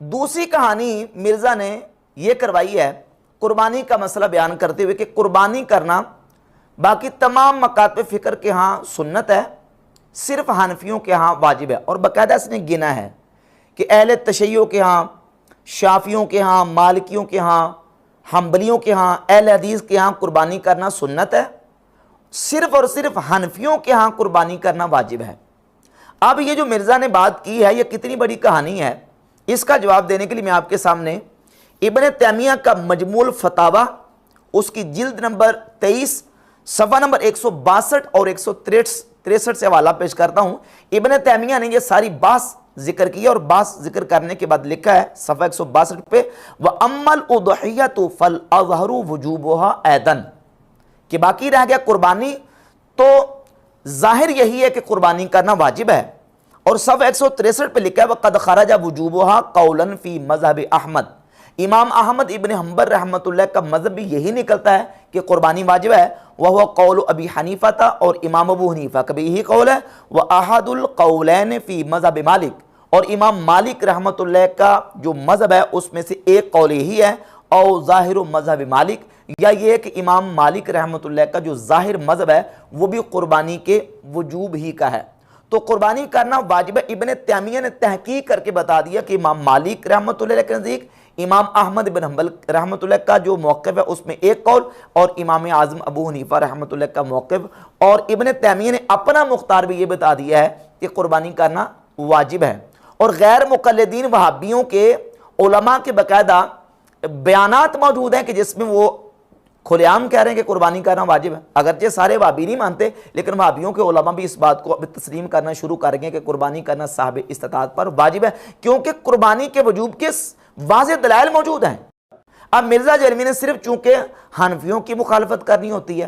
دوسری کہانی مرزا نے یہ کروائی ہے قربانی کا مسئلہ بیان کرتے ہوئے کہ قربانی کرنا باقی تمام مکاتب فکر کے ہاں سنت ہے، صرف حنفیوں کے ہاں واجب ہے، اور باقاعدہ اس نے گنا ہے کہ اہل تشیع کے ہاں، شافیوں کے ہاں، مالکیوں کے ہاں، حنبلیوں کے ہاں، اہل حدیث کے ہاں قربانی کرنا سنت ہے، صرف اور صرف حنفیوں کے ہاں قربانی کرنا واجب ہے۔ اب یہ جو مرزا نے بات کی ہے یہ کتنی بڑی کہانی ہے، اس کا جواب دینے کے لیے میں آپ کے سامنے ابن تیمیہ کا مجموع الفتاوی اس کی جلد نمبر 23 صفحہ نمبر 162 اور 163 سے حوالہ پیش کرتا ہوں۔ ابن تیمیہ نے یہ ساری بحث ذکر کی اور بحث ذکر کرنے کے بعد لکھا ہے صفحہ 162 پہ وَأَمَّا الْأُضْحِيَّةُ فَالْأَظْهَرُ وُجُوبُهَا أَيْضًا، کہ باقی رہ گیا قربانی، تو ظاہر یہی ہے کہ قربانی کرنا واجب ہے، اور صفحہ 163 پہ لکھا ہے وَقَدْ خَرَجَ وُجُوبُهَا قَوْلًا فِي مذہب احمد، امام احمد ابن حنبل رحمۃ اللہ کا مذہب بھی یہی نکلتا ہے کہ قربانی واجب ہے، وَهُوَ قَوْلُ ابی حنیفہ تھا، اور امام ابو حنیفہ کا بھی یہی قول ہے، وَأَحَدُ الْقَوْلَيْنِ فِي مذہب مالک، اور امام مالک رحمۃ اللہ کا جو مذہب ہے اس میں سے ایک قول یہی ہے، او ظاہر مذہب مالک، یا یہ کہ امام مالک رحمۃ اللہ کا جو ظاہر مذہب ہے وہ بھی قربانی کے وجوب ہی کا ہے، تو قربانی کرنا واجب ہے۔ ابن تیمیہ نے تحقیق کر کے بتا دیا کہ امام مالک رحمۃ اللہ کے نزدیک، امام احمد بن حنبل رحمۃ اللہ کا جو موقف ہے اس میں ایک قول، اور امام اعظم ابو حنیفہ رحمۃ اللہ کا موقف، اور ابن تیمیہ نے اپنا مختار بھی یہ بتا دیا ہے کہ قربانی کرنا واجب ہے، اور غیر مقلدین وہابیوں کے علماء کے باقاعدہ بیانات موجود ہیں کہ جس میں وہ کھلے عام کہہ رہے ہیں کہ قربانی کرنا واجب ہے، اگرچہ سارے وہابی نہیں مانتے لیکن وہابیوں کے علماء بھی اس بات کو اب تسلیم کرنا شروع کر گئے کہ قربانی کرنا صاحب استطاعت پر واجب ہے، کیونکہ قربانی کے وجوب کے واضح دلائل موجود ہیں۔ اب مرزا جرمی نے صرف چونکہ حنفیوں کی مخالفت کرنی ہوتی ہے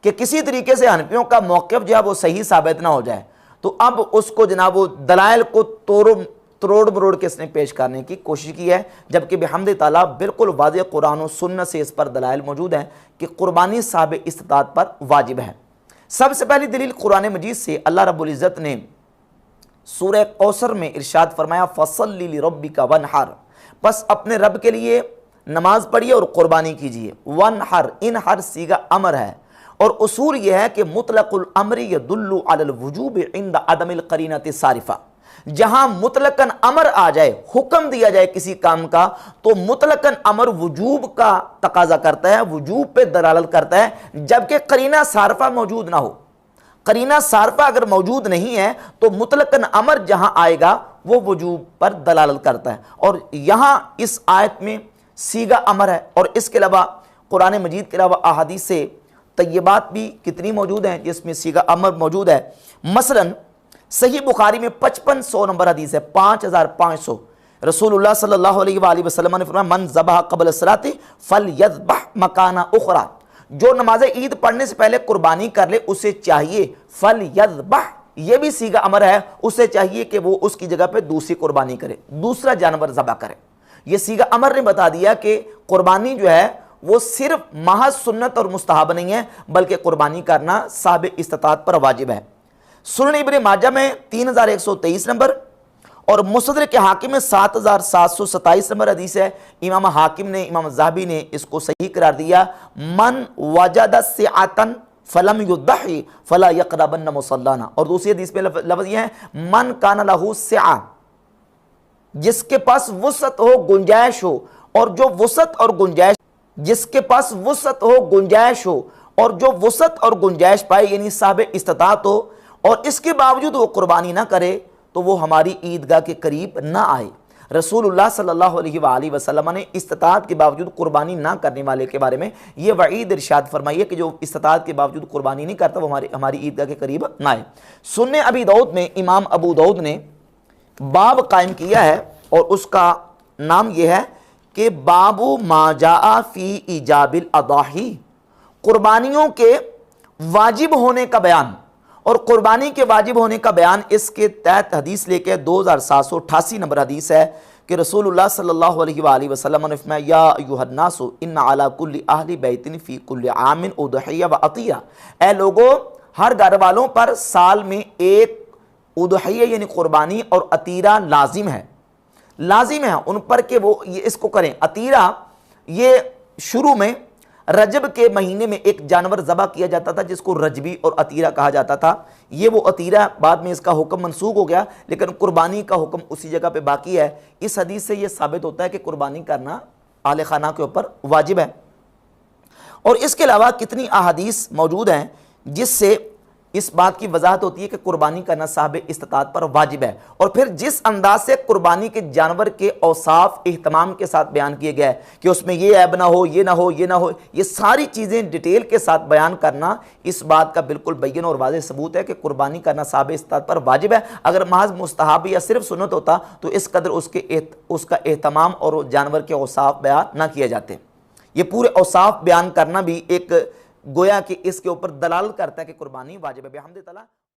کہ کسی طریقے سے حنفیوں کا موقف جو ہے وہ صحیح ثابت نہ ہو جائے، تو اب اس کو جناب وہ دلائل کو تروڑ مروڑ کے اس نے پیش کرنے کی کوشش کی ہے، جبکہ بحمد تعالیٰ بالکل واضح قرآن و سنت سے اس پر دلائل موجود ہیں کہ قربانی صاحب استطاعت پر واجب ہے۔ سب سے پہلی دلیل قرآن مجید سے اللہ رب العزت نے سورہ کوثر میں ارشاد فرمایا فَصَلِّ لِرَبِّكَ وَانْحَرْ، بس اپنے رب کے لیے نماز پڑھیے اور قربانی کیجیے۔ وَانْحَرْ، انحر صیغہ امر ہے، اور اصول یہ ہے کہ مطلق الامر یدل علی الوجوب عند عدم القرینۃ الصارفہ، جہاں مطلقاً امر آ جائے، حکم دیا جائے کسی کام کا، تو مطلقاً امر وجوب کا تقاضا کرتا ہے، وجوب پہ دلالت کرتا ہے، جبکہ قرینہ صارفہ موجود نہ ہو۔ قرینہ صارفہ اگر موجود نہیں ہے تو مطلقاً امر جہاں آئے گا وہ وجوب پر دلالت کرتا ہے، اور یہاں اس آیت میں صیغہ امر ہے، اور اس کے علاوہ قرآن مجید کے علاوہ احادیث سے طیبات بھی کتنی موجود ہیں جس میں صیغہ امر موجود ہے۔ مثلاً صحیح بخاری میں 5500 نمبر حدیث ہے، 5500، رسول اللہ صلی اللہ علیہ وآلہ وسلم نے فرمایا من ذبح قبل الصلاۃ فلیذبح مکانہ اخری، جو نماز عید پڑھنے سے پہلے قربانی کر لے اسے چاہیے، فلیذبح، یہ بھی صیغہ امر ہے، اسے چاہیے کہ وہ اس کی جگہ پہ دوسری قربانی کرے، دوسرا جانور ذبح کرے۔ یہ صیغہ امر نے بتا دیا کہ قربانی جو ہے وہ صرف محض سنت اور مستحب نہیں ہے، بلکہ قربانی کرنا صاحب استطاعت پر واجب ہے۔ سنن ابن ماجہ میں 3123 نمبر اور مستدرک حاکم میں 7727 نمبر حدیث ہے، امام حاکم نے، امام ذہبی نے اس کو صحیح قرار دیا، من وجد سعۃ فلم یضحی فلا یقربن مصلانا، اور دوسری حدیث میں لفظ یہ ہے من کان لہ سعہ، جس کے پاس وسعت ہو، گنجائش ہو، اور جو وسعت اور گنجائش، جس کے پاس وسعت ہو، گنجائش ہو، اور جو وسعت اور گنجائش پائے یعنی صاحب استطاعت ہو، اور اس کے باوجود وہ قربانی نہ کرے تو وہ ہماری عیدگاہ کے قریب نہ آئے۔ رسول اللہ صلی اللہ علیہ وآلہ وسلم نے استطاعت کے باوجود قربانی نہ کرنے والے کے بارے میں یہ وعید ارشاد فرمائی ہے کہ جو استطاعت کے باوجود قربانی نہیں کرتا وہ ہماری عیدگاہ کے قریب نہ آئے۔ سنن ابی داؤد میں امام ابو داؤد نے باب قائم کیا ہے، اور اس کا نام یہ ہے کہ باب ما جاء فی ایجاب الاضاحی، قربانیوں کے واجب ہونے کا بیان، اور قربانی کے واجب ہونے کا بیان اس کے تحت حدیث لے کے 2788 نمبر حدیث ہے کہ رسول اللہ صلی اللہ علیہ وآلہ وسلم نے فرمایا یا ایھا الناس ان علی کل اہل بیت فی کل عام اضحیہ و عطیہ، اے لوگو ہر گھر والوں پر سال میں ایک اضحیہ یعنی قربانی اور عطیرہ لازم ہے، لازم ہے ان پر کہ وہ یہ اس کو کریں۔ عطیرہ یہ شروع میں رجب کے مہینے میں ایک جانور ذبح کیا جاتا تھا جس کو رجبی اور عطیرہ کہا جاتا تھا، یہ وہ عطیرہ بعد میں اس کا حکم منسوخ ہو گیا، لیکن قربانی کا حکم اسی جگہ پہ باقی ہے۔ اس حدیث سے یہ ثابت ہوتا ہے کہ قربانی کرنا اہل خانہ کے اوپر واجب ہے۔ اور اس کے علاوہ کتنی احادیث موجود ہیں جس سے اس بات کی وضاحت ہوتی ہے کہ قربانی کرنا صاحب استطاعت پر واجب ہے۔ اور پھر جس انداز سے قربانی کے جانور کے اوصاف اہتمام کے ساتھ بیان کیے گیا ہے کہ اس میں یہ عیب نہ ہو، یہ نہ ہو، یہ نہ ہو، یہ ساری چیزیں ڈیٹیل کے ساتھ بیان کرنا اس بات کا بالکل بین اور واضح ثبوت ہے کہ قربانی کرنا صاحب استطاعت پر واجب ہے۔ اگر محض مستحب یا صرف سنت ہوتا تو اس قدر اس کا اہتمام اور جانور کے اوصاف بیان نہ کیے جاتے۔ یہ پورے اوصاف بیان کرنا بھی ایک گویا کہ اس کے اوپر دلالت کرتا ہے کہ قربانی واجب ہے۔ بحمد تعالیٰ